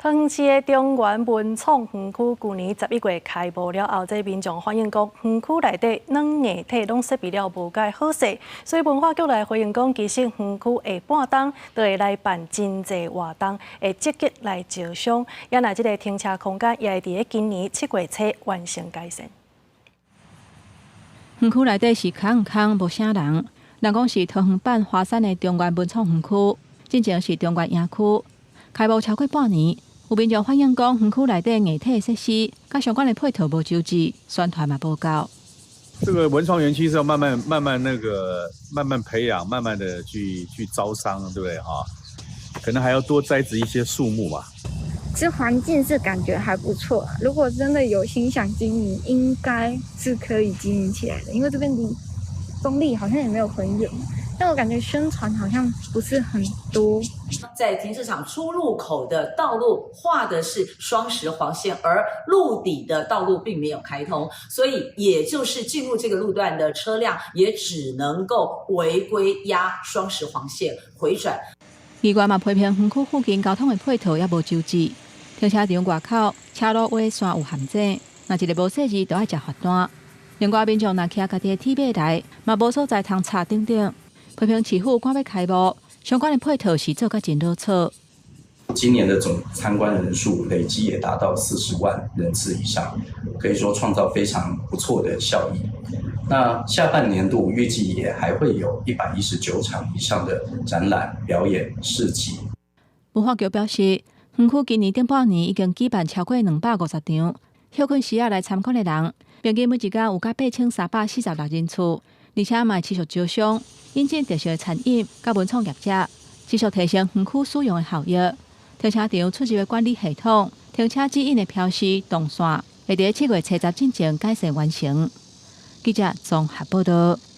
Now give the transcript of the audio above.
桃园市的中原文创园区去年11月开幕了后，这民众反映讲，园区内底软硬体拢设备了无介好势，所以文化局来回应讲，其实园区下半冬都会来办真济活动，会积极来招商，也那这个停车空间也会伫今年7月初完成改善。园区内底是空空无啥人，人讲是桃园版华山的中原文创园区，真正是中原营区，开幕超过半年。有民众反映讲，园区内底硬体设施、甲相关的配套无周至，宣传嘛无够。这个文创园区是要慢慢培养，慢慢的去招商，对不对哈？可能还要多栽植一些树木吧。这环境是感觉还不错，如果真的有心想经营，应该是可以经营起来的。因为这边离中立好像也没有很远。但我感觉宣传好像不是很多。在停车场出入口的道路画的是双10黄线，而路底的道路并没有开通，所以也就是进入这个路段的车辆也只能够违规压双10黄线回转。另外嘛，批评园区附近交通的配套也无周至，停车场外口车路尾线有陷阱，若一个无细致，就要吃罚单。另外，民众若骑家己的铁马来，嘛无所在通插顶顶。批评市府赶要开幕，相关的配套是做甲真落错。今年的总参观人数累积也达到40万人次以上，可以说创造非常不错的效益。那下半年度预计也还会有119场以上的展览、表演、市集。文化局表示，园区今年顶半年已经举办超过250场，休困时啊来参观的人，平均每一天有甲8346人次，而且嘛持续招商。引进特色的产业甲文创业者，持续提升园区使用的效益。停车场出入的管理系统、停车指引的标示动线，会伫7月初10之前改善完成。记者综合报道。